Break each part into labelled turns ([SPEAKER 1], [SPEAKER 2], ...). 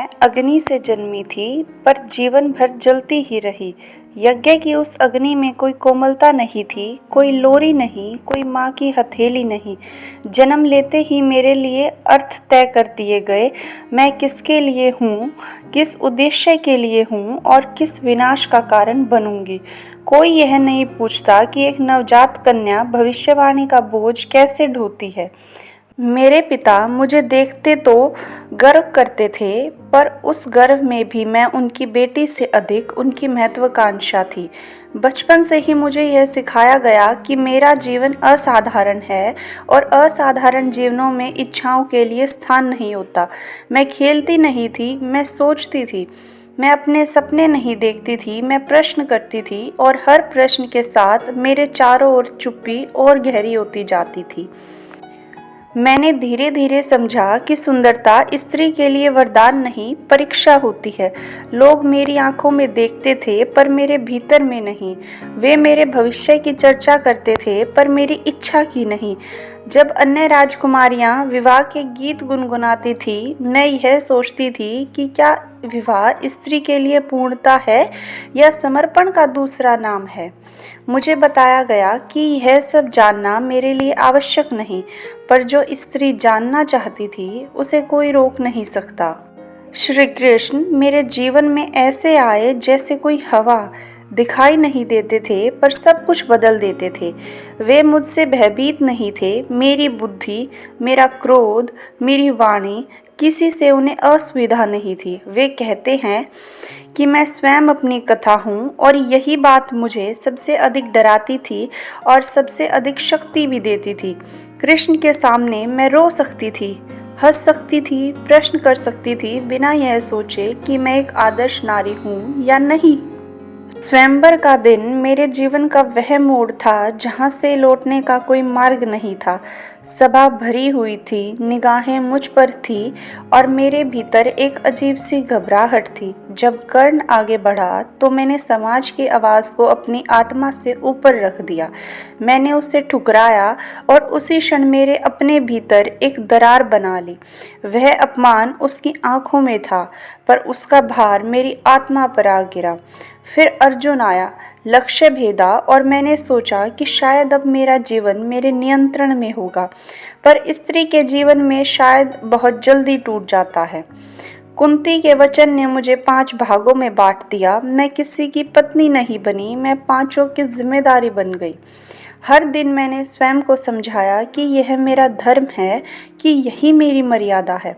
[SPEAKER 1] मैं अग्नि से जन्मी थी, पर जीवन भर जलती ही रही। यज्ञ की उस अग्नि में कोई कोमलता नहीं थी, कोई लोरी नहीं, कोई माँ की हथेली नहीं। जन्म लेते ही मेरे लिए अर्थ तय कर दिए गए। मैं किसके लिए हूँ, किस उद्देश्य के लिए हूँ और किस विनाश का कारण बनूंगी। कोई यह नहीं पूछता कि एक नवजात कन्या भविष्यवाणी का बोझ कैसे ढोती है। मेरे पिता मुझे देखते तो गर्व करते थे, पर उस गर्व में भी मैं उनकी बेटी से अधिक उनकी महत्वाकांक्षा थी। बचपन से ही मुझे यह सिखाया गया कि मेरा जीवन असाधारण है और असाधारण जीवनों में इच्छाओं के लिए स्थान नहीं होता। मैं खेलती नहीं थी, मैं सोचती थी। मैं अपने सपने नहीं देखती थी, मैं प्रश्न करती थी, और हर प्रश्न के साथ मेरे चारों ओर चुप्पी और गहरी होती जाती थी। मैंने धीरे धीरे समझा कि सुंदरता स्त्री के लिए वरदान नहीं, परीक्षा होती है। लोग मेरी आंखों में देखते थे, पर मेरे भीतर में नहीं। वे मेरे भविष्य की चर्चा करते थे, पर मेरी इच्छा की नहीं। जब अन्य राजकुमारियां विवाह के गीत गुनगुनाती थी, मैं यह सोचती थी कि क्या विवाह स्त्री के लिए पूर्णता है या समर्पण का दूसरा नाम है। मुझे बताया गया कि यह सब जानना मेरे लिए आवश्यक नहीं, पर जो स्त्री जानना चाहती थी उसे कोई रोक नहीं सकता। श्री कृष्ण मेरे जीवन में ऐसे आए जैसे कोई हवा। दिखाई नहीं देते थे, पर सब कुछ बदल देते थे। वे मुझसे भयभीत नहीं थे। मेरी बुद्धि, मेरा क्रोध, मेरी वाणी, किसी से उन्हें असुविधा नहीं थी। वे कहते हैं कि मैं स्वयं अपनी कथा हूँ, और यही बात मुझे सबसे अधिक डराती थी और सबसे अधिक शक्ति भी देती थी। कृष्ण के सामने मैं रो सकती थी, हंस सकती थी, प्रश्न कर सकती थी, बिना यह सोचे कि मैं एक आदर्श नारी हूँ या नहीं। स्वयंवर का दिन मेरे जीवन का वह मोड़ था जहाँ से लौटने का कोई मार्ग नहीं था। सभा भरी हुई थी, निगाहें मुझ पर थी, और मेरे भीतर एक अजीब सी घबराहट थी। जब कर्ण आगे बढ़ा तो मैंने समाज की आवाज़ को अपनी आत्मा से ऊपर रख दिया। मैंने उसे ठुकराया, और उसी क्षण मेरे अपने भीतर एक दरार बना ली। वह अपमान उसकी आंखों में था, पर उसका भार मेरी आत्मा पर आ गिरा। फिर अर्जुन आया, लक्ष्य भेदा, और मैंने सोचा कि शायद अब मेरा जीवन मेरे नियंत्रण में होगा। पर स्त्री के जीवन में शायद बहुत जल्दी टूट जाता है। कुंती के वचन ने मुझे 5 भागों में बांट दिया। मैं किसी की पत्नी नहीं बनी, मैं 5 की जिम्मेदारी बन गई। हर दिन मैंने स्वयं को समझाया कि यह मेरा धर्म है, कि यही मेरी मर्यादा है।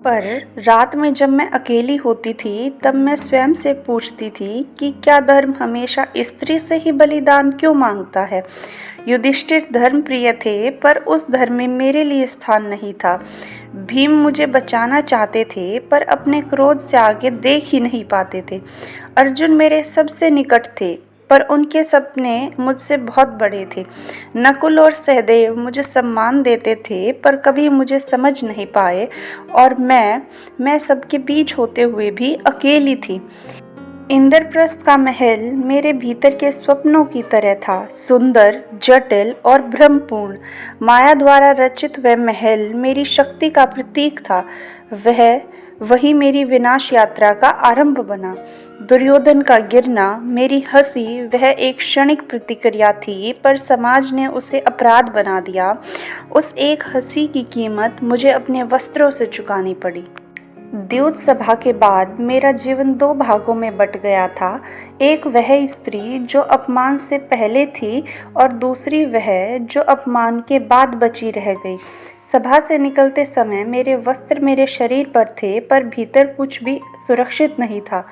[SPEAKER 1] पर रात में जब मैं अकेली होती थी, तब मैं स्वयं से पूछती थी कि क्या धर्म हमेशा स्त्री से ही बलिदान क्यों मांगता है। युधिष्ठिर धर्म प्रिय थे, पर उस धर्म में मेरे लिए स्थान नहीं था। भीम मुझे बचाना चाहते थे, पर अपने क्रोध से आगे देख ही नहीं पाते थे। अर्जुन मेरे सबसे निकट थे, पर उनके सपने मुझसे बहुत बड़े थे। नकुल और सहदेव मुझे सम्मान देते थे, पर कभी मुझे समझ नहीं पाए, और मैं सबके बीच होते हुए भी अकेली थी। इंद्रप्रस्थ का महल मेरे भीतर के स्वप्नों की तरह था, सुंदर, जटिल और भ्रमपूर्ण। माया द्वारा रचित वह महल मेरी शक्ति का प्रतीक था। वही मेरी विनाश यात्रा का आरंभ बना। दुर्योधन का गिरना, मेरी हंसी, वह एक क्षणिक प्रतिक्रिया थी, पर समाज ने उसे अपराध बना दिया। उस एक हंसी की कीमत मुझे अपने वस्त्रों से चुकानी पड़ी। द्यूत सभा के बाद मेरा जीवन 2 भागों में बट गया था। एक वह स्त्री जो अपमान से पहले थी, और दूसरी वह जो अपमान के बाद बची रह गई। सभा से निकलते समय मेरे वस्त्र मेरे शरीर पर थे, पर भीतर कुछ भी सुरक्षित नहीं था।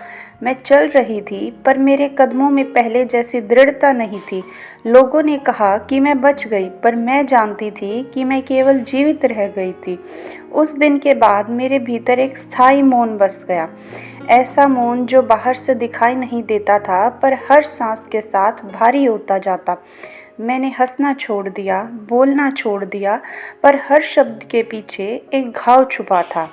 [SPEAKER 1] मैं चल रही थी, पर मेरे कदमों में पहले जैसी दृढ़ता नहीं थी। लोगों ने कहा कि मैं बच गई, पर मैं जानती थी कि मैं केवल जीवित रह गई थी। उस दिन के बाद मेरे भीतर एक स्थायी मौन बस गया। ऐसा मौन जो बाहर से दिखाई नहीं देता था, पर हर सांस के साथ भारी होता जाता। मैंने हंसना छोड़ दिया, बोलना छोड़ दिया, पर हर शब्द के पीछे एक घाव छुपा था।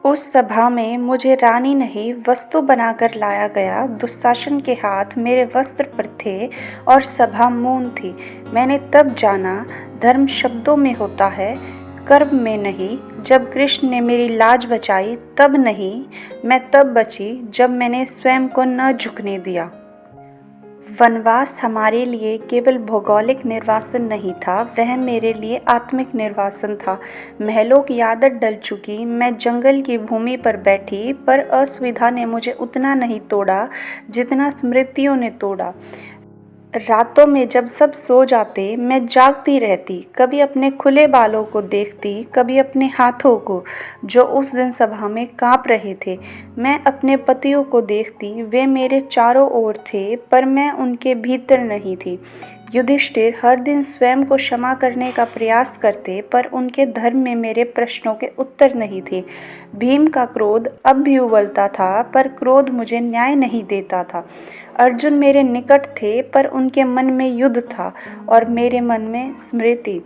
[SPEAKER 1] उस सभा में मुझे रानी नहीं, वस्तु बनाकर लाया गया। दुशासन के हाथ मेरे वस्त्र पर थे, और सभा मौन थी। मैंने तब जाना, धर्म शब्दों में होता है, कर्म में नहीं, जब कृष्ण ने मेरी लाज बचाई तब नहीं, मैं तब बची जब मैंने स्वयं को न झुकने दिया। वनवास हमारे लिए केवल भौगोलिक निर्वासन नहीं था, वह मेरे लिए आत्मिक निर्वासन था। महलों की आदत डल चुकी, मैं जंगल की भूमि पर बैठी, पर असुविधा ने मुझे उतना नहीं तोड़ा जितना स्मृतियों ने तोड़ा। रातों में जब सब सो जाते, मैं जागती रहती, कभी अपने खुले बालों को देखती, कभी अपने हाथों को जो उस दिन सभा में कांप रहे थे। मैं अपने पतियों को देखती, वे मेरे चारों ओर थे, पर मैं उनके भीतर नहीं थी। युधिष्ठिर हर दिन स्वयं को क्षमा करने का प्रयास करते, पर उनके धर्म में मेरे प्रश्नों के उत्तर नहीं थे। भीम का क्रोध अब भी उबलता था, पर क्रोध मुझे न्याय नहीं देता था। अर्जुन मेरे निकट थे, पर उनके मन में युद्ध था और मेरे मन में स्मृति।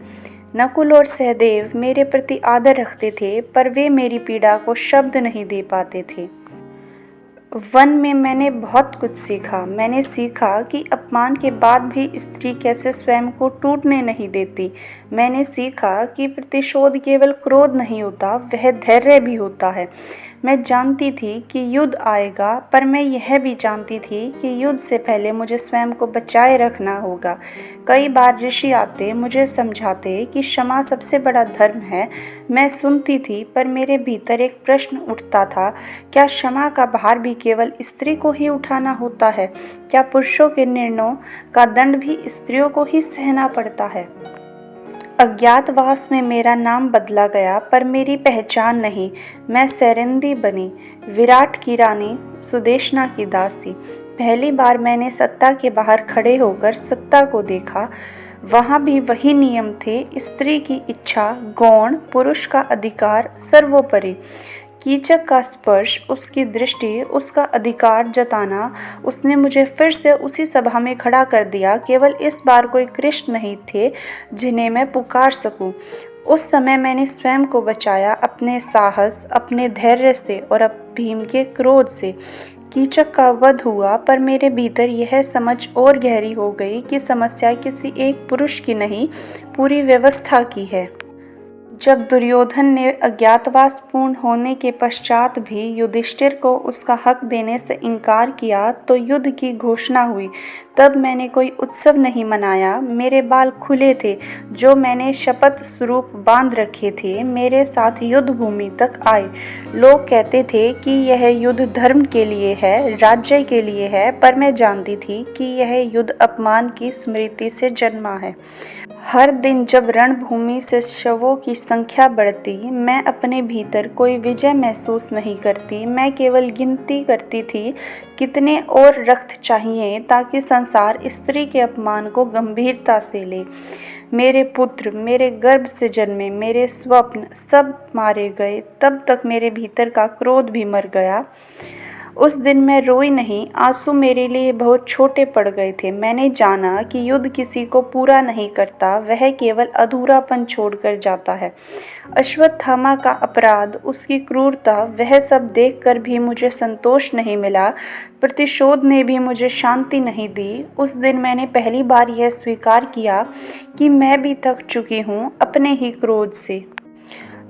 [SPEAKER 1] नकुल और सहदेव मेरे प्रति आदर रखते थे, पर वे मेरी पीड़ा को शब्द नहीं दे पाते थे। वन में मैंने बहुत कुछ सीखा। मैंने सीखा कि अपमान के बाद भी स्त्री कैसे स्वयं को टूटने नहीं देती। मैंने सीखा कि प्रतिशोध केवल क्रोध नहीं होता, वह धैर्य भी होता है। मैं जानती थी कि युद्ध आएगा, पर मैं यह भी जानती थी कि युद्ध से पहले मुझे स्वयं को बचाए रखना होगा। कई बार ऋषि आते, मुझे समझाते कि क्षमा सबसे बड़ा धर्म है। मैं सुनती थी, पर मेरे भीतर एक प्रश्न उठता था, क्या क्षमा का भार भी केवल स्त्री को ही उठाना होता है? क्या पुरुषों के निर्णयों का दंड भी स्त्रियों को ही सहना पड़ता है? अज्ञातवास में मेरा नाम बदला गया, पर मेरी पहचान नहीं। मैं सैरंदी बनी, विराट की रानी, सुदेशना की दासी। पहली बार मैंने सत्ता के बाहर खड़े होकर सत्ता को देखा। वहाँ भी वही नियम थे, स्त्री की इच्छा गौण, पुरुष का अधिकार सर्वोपरि। कीचक का स्पर्श, उसकी दृष्टि, उसका अधिकार जताना, उसने मुझे फिर से उसी सभा में खड़ा कर दिया। केवल इस बार कोई कृष्ण नहीं थे जिन्हें मैं पुकार सकूं। उस समय मैंने स्वयं को बचाया, अपने साहस, अपने धैर्य से और अब भीम के क्रोध से। कीचक का वध हुआ, पर मेरे भीतर यह समझ और गहरी हो गई कि समस्या किसी एक पुरुष की नहीं, पूरी व्यवस्था की है। जब दुर्योधन ने अज्ञातवास पूर्ण होने के पश्चात भी युधिष्ठिर को उसका हक देने से इनकार किया तो युद्ध की घोषणा हुई। तब मैंने कोई उत्सव नहीं मनाया। मेरे बाल खुले थे, जो मैंने शपथ स्वरूप बांध रखे थे, मेरे साथ युद्ध भूमि तक आए। लोग कहते थे कि यह युद्ध धर्म के लिए है, राज्य के लिए है, पर मैं जानती थी कि यह युद्ध अपमान की स्मृति से जन्मा है। हर दिन जब रणभूमि से शवों की संख्या बढ़ती, मैं अपने भीतर कोई विजय महसूस नहीं करती। मैं केवल गिनती करती थी, कितने और रक्त चाहिए ताकि संसार स्त्री के अपमान को गंभीरता से ले। मेरे पुत्र, मेरे गर्भ से जन्मे, मेरे स्वप्न सब मारे गए। तब तक मेरे भीतर का क्रोध भी मर गया। उस दिन मैं रोई नहीं, आंसू मेरे लिए बहुत छोटे पड़ गए थे। मैंने जाना कि युद्ध किसी को पूरा नहीं करता, वह केवल अधूरापन छोड़कर जाता है। अश्वत्थामा का अपराध, उसकी क्रूरता, वह सब देखकर भी मुझे संतोष नहीं मिला। प्रतिशोध ने भी मुझे शांति नहीं दी। उस दिन मैंने पहली बार यह स्वीकार किया कि मैं भी थक चुकी हूँ अपने ही क्रोध से।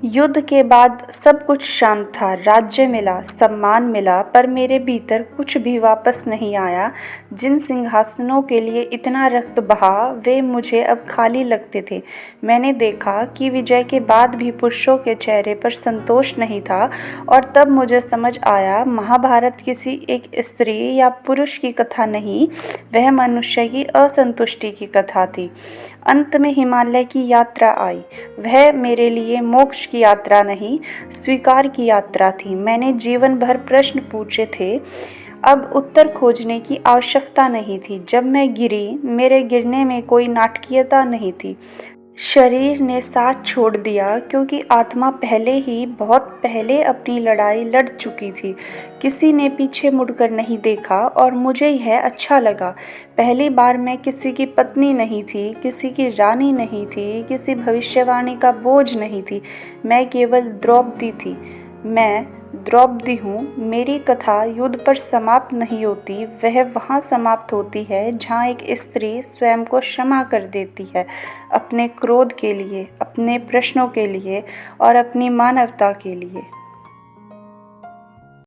[SPEAKER 1] युद्ध के बाद सब कुछ शांत था। राज्य मिला, सम्मान मिला, पर मेरे भीतर कुछ भी वापस नहीं आया। जिन सिंहासनों के लिए इतना रक्त बहा, वे मुझे अब खाली लगते थे। मैंने देखा कि विजय के बाद भी पुरुषों के चेहरे पर संतोष नहीं था, और तब मुझे समझ आया, महाभारत किसी एक स्त्री या पुरुष की कथा नहीं, वह मनुष्य की असंतुष्टि की कथा थी। अंत में हिमालय की यात्रा आई। वह मेरे लिए मोक्ष की यात्रा नहीं, स्वीकार की यात्रा थी। मैंने जीवन भर प्रश्न पूछे थे, अब उत्तर खोजने की आवश्यकता नहीं थी। जब मैं गिरी, मेरे गिरने में कोई नाटकीयता नहीं थी। शरीर ने साथ छोड़ दिया, क्योंकि आत्मा पहले ही बहुत पहले अपनी लड़ाई लड़ चुकी थी। किसी ने पीछे मुड़कर नहीं देखा, और मुझे यह अच्छा लगा। पहली बार मैं किसी की पत्नी नहीं थी, किसी की रानी नहीं थी, किसी भविष्यवाणी का बोझ नहीं थी। मैं केवल द्रौपदी थी। मैं द्रौपदी हूँ। मेरी कथा युद्ध पर समाप्त नहीं होती, वह वहाँ समाप्त होती है जहाँ एक स्त्री स्वयं को क्षमा कर देती है, अपने क्रोध के लिए, अपने प्रश्नों के लिए और अपनी मानवता के लिए।